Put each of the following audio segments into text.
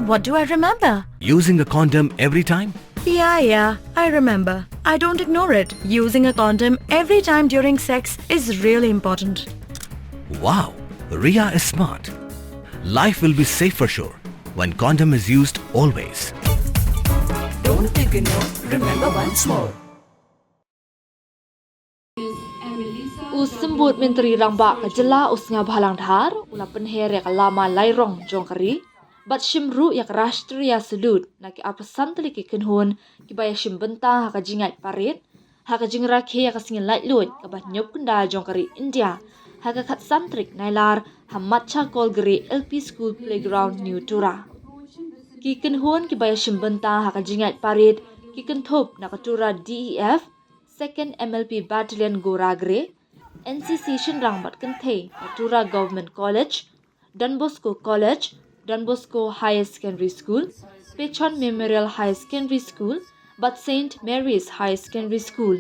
What do I remember? Using a condom every time? Yeah, I remember. I don't ignore it. Using a condom every time during sex is really important. Wow, Ria is smart. Life will be safe for sure when condom is used always. Don't think you know. Remember once more. Usembut Menteri Rangba kajela usnga bhalang dhar ula penher yak lama lairong jongkari bat shimru yak Rashtriya Syllad na ki apasantli ki kenhun ki Iashim bynta ha jingat parit ha jingrakhe yak singin laitluid ka bat nyop kunda jongkari India ha khat santrik nailar ha matcha kolgri LP School Playground New Tura ki kenhun ki Iashim bynta ha jingat parit ki kenthop na Tura DEF 2nd MLP Battalion Goragre NCC Shinrang Bat Kanthe, Tura Government College, Don Bosco College, Don Bosco Higher Secondary School, Pechon Memorial Higher Secondary School, Bat St. Mary's Higher Secondary School,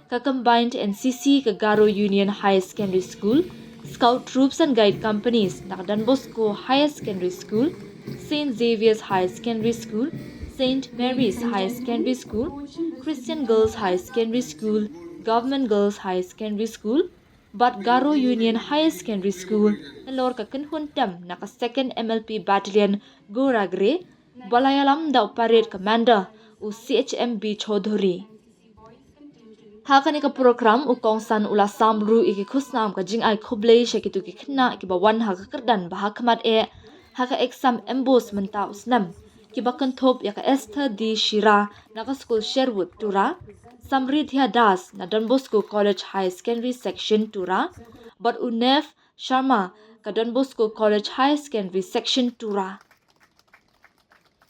ka combined NCC ka Garo Union Higher Secondary School, Scout Troops and Guide Companies na Don Bosco Higher Secondary School, St. Xavier's Higher Secondary School, St. Mary's Higher Secondary School, Christian Girls Higher Secondary School, Government Girls Higher Secondary School, but Garo Union Higher Secondary School na lor ka kenhun tem na ka 2nd MLP Battalion Goragre, Balayalam da Parade Commander u CHMB Chaudhuri. Hakani ka program u kongsan ula samru iki khusnam ka jingay khublei shakitu ki khna ki bawan ha ka kerdan bahakmat ha ka exam embos menta usnam ki bakanthop ya ka Esther D Shira na ka school Sherwood Tura, Samridhya Das na Don Bosco College High Secondary Section Tura, but Unef Sharma ka Don Bosco College High Secondary Section Tura.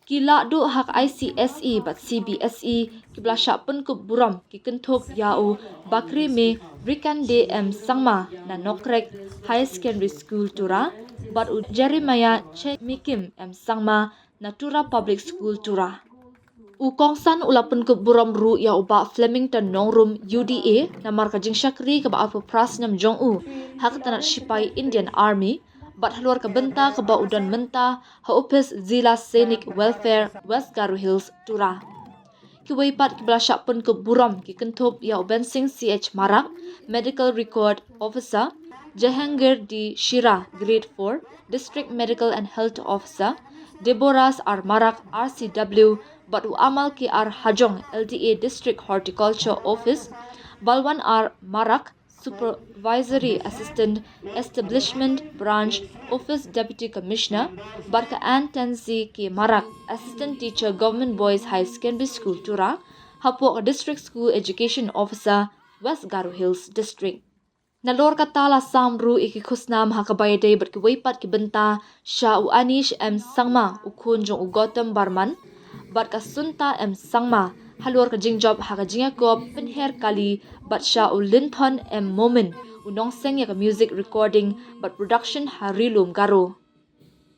Kila do hak ICSE but CBSE kibla syapun ku buram ki kenthop yau bakri me Rikande M Sangma na Nokrek High Secondary School Tura, but u Jeremiah Chemikim M Sangma na Tura Public School Tura. U kongsan ulapun ke buram ru ya uba Flemington Nongrum UDA na marka jing syakri ke ba apa prasnam jong hak tanat sipai Indian Army bat haluar ke bynta ke ba udan menta ha upis Zila Sainik Welfare West Garo Hills Tura. Ki waipat ki blasyak pun ke buram ki kenthop ya ubensing CH Marak Medical Record Officer, Jahangir D Shira Grade 4 District Medical and Health Officer, Deborahs R Marak RCW but Amal K R Hajong LDA District Horticulture Office, Balwan R Marak Supervisory Assistant Establishment Branch Office Deputy Commissioner, Barka Ann Tenzi K Marak Assistant Teacher Government Boys High Secondary School Tura, Hapok District School Education Officer West Garo Hills District. Nalor katala samru iki khusnam hakabayade bat ki waipat ki bynta sha u Anish M Sangma u Khunjong u Gautam Barman bat ka Sunta M Sangma halor ka jingjob haka jingakop penher kali bat sha u Linton M Momin u nongseng ya ka music recording bat production harilum Garo.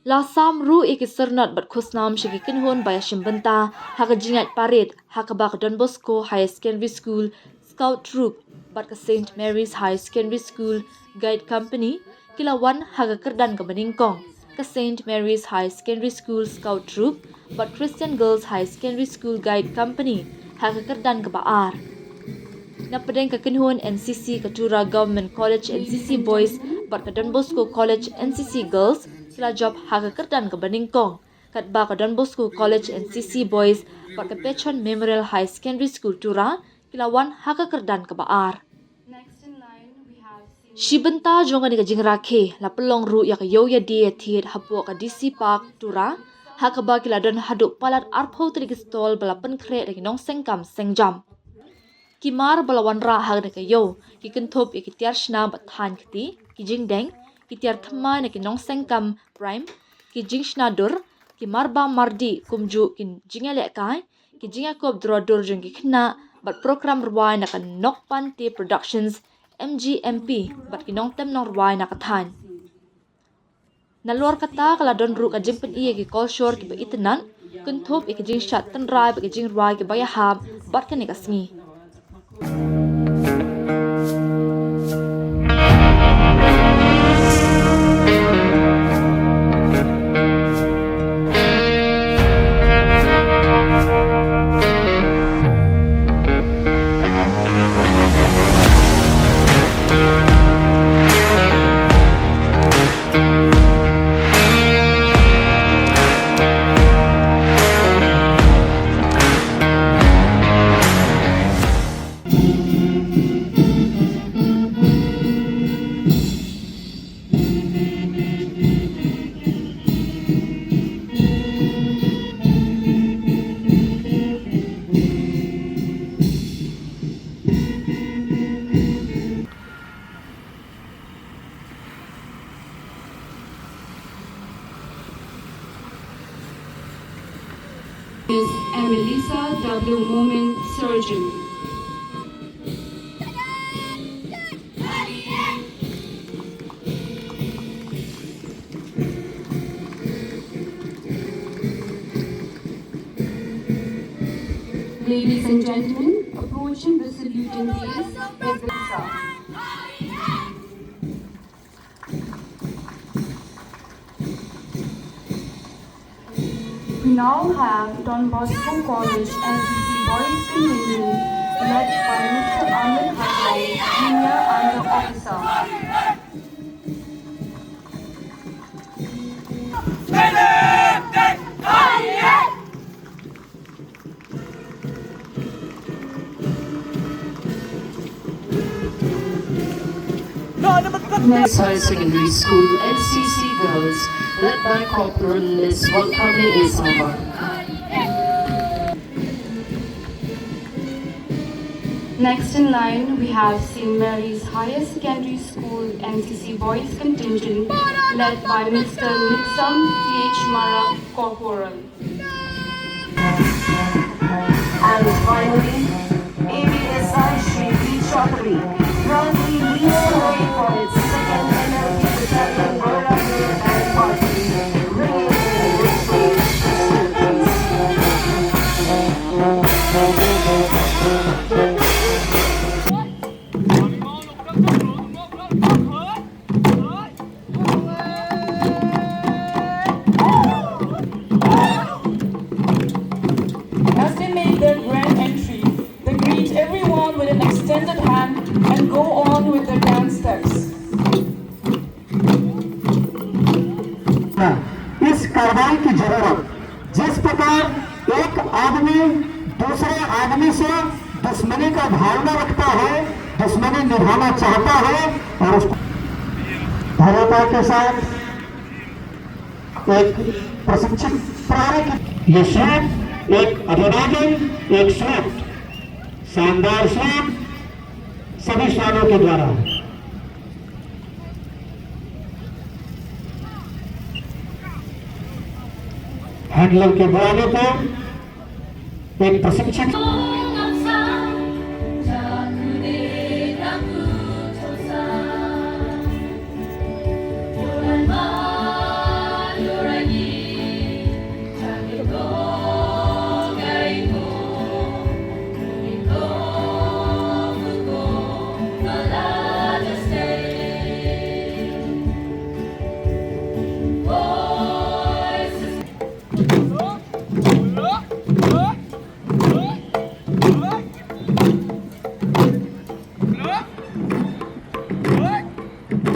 La samru iki sernat bat khusnam shiki kinhon Iashim bynta haka jingat parit haka bak Don Bosco High Secondary School Scout Troop bat ka St. Mary's High Secondary School Guide Company kilawan haga kerdan ka Beningkong ka St. Mary's High Secondary School Scout Troop bat Christian Girls High Secondary School Guide Company haga kerdan ka Baar. Napadeng ka kinhon NCC ka Tura Government College NCC Boys bat ka Don Bosco College NCC Girls kila job haga kerdan ka Beningkong kat ba ka Don Bosco College NCC Boys bat ka Pechon Memorial High Secondary School Tura kilawan haka kerdan ke Baar. Shibenta jonga ni ka jingrakhe la pelong ru ya ka yoya dia thiet hapo ka DC Park Tura haka ba kila don haduk palat arpo tri stol bala penkre lagi nong sengkam sengjam. Kimar balawan ra hak ka yo ki kenthop ki tiar shna bat than kti ki jingdeng ki tiar thma ni ki nong sengkam prime ki jingshna dur ki marba mardi kumju ki jingale kai ki jingakop drodur jong ki khna but program ruwai na ka Nokpan T Productions MGMP but kinong tem nong ruwai na kathan. Nalor kata kala don ru ka jimpen iya ki kolshor ki ba itenan kenthop ki jing shat tenrai ba ki jing ruwai ki bayahab but ka ni ka sngi. Ms. Emelisa W. Momin, surgeon. Ladies and gentlemen, approaching the saluting dais is Lisa. We now have Don Bosco College NCC Boys Contingent led by Mr. Amit Hathaway, Junior Under Officer. Next High Secondary School NCC Girls, led by Corporal Liz Walkami Isama. Next in line, we have St. Mary's Higher Secondary School NCC Boys Contingent led by Mr. Nixam T.H. Mara, Corporal. And finally, ABSI Shri Chaudhary, proudly leads the way for its second NLP Battalion Rora and Party, bringing in richly As they make their grand entry, they greet everyone with an extended hand and go on with their dance steps. इस कार्रवाई की जरूरत जिस प्रकार एक आदमी दूसरे आदमी से दुश्मनी का भावना रखता है, दुश्मनी निभाना चाहता है और उसको धैर्यता के साथ एक प्रशिक्षित प्रहरी की ये शॉट एक अभिवादन, एक शॉट शानदार शॉट सभी श्वानों के द्वारा हैंडलर के बयानों पर एक प्रशिक्षित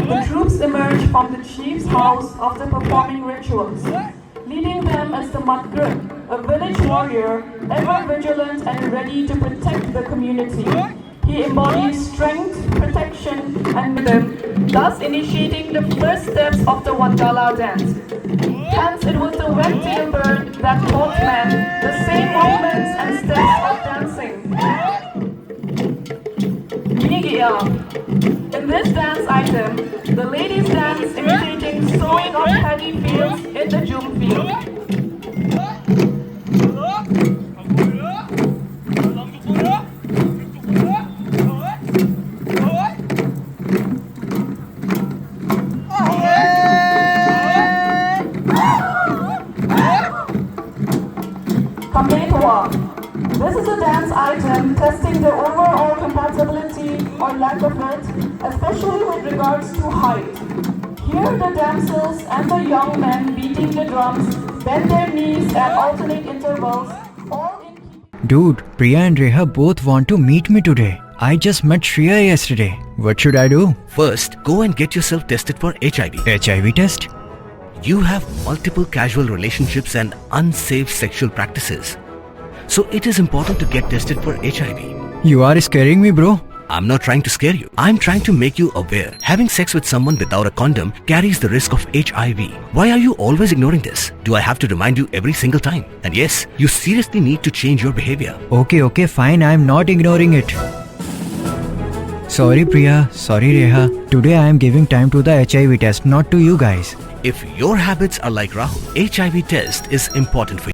The troops emerge from the chief's house after performing rituals. Leading them is the Matgrit, a village warrior, ever vigilant and ready to protect the community. He embodies strength, protection, and rhythm, thus initiating the first steps of the Wandala dance. Hence, it was the wet-tailed bird that taught men the same movements and steps of dancing. In this dance item, the ladies dance imitating sowing of paddy fields in the jung field. This is a dance item testing the overall compatibility or lack of it, especially with regards to height. Here the damsels and the young men beating the drums bend their knees at alternate intervals, all in... Dude, Priya and Reha both want to meet me today. I just met Shreya yesterday. What should I do? First, go and get yourself tested for HIV. HIV test? You have multiple casual relationships and unsafe sexual practices. So it is important to get tested for HIV. You are scaring me, bro. I'm not trying to scare you. I'm trying to make you aware. Having sex with someone without a condom carries the risk of HIV. Why are you always ignoring this? Do I have to remind you every single time? And yes, you seriously need to change your behavior. Okay, fine. I'm not ignoring it. Sorry, Priya. Sorry, Reha. Today I am giving time to the HIV test, not to you guys. If your habits are like Rahul, HIV test is important for you.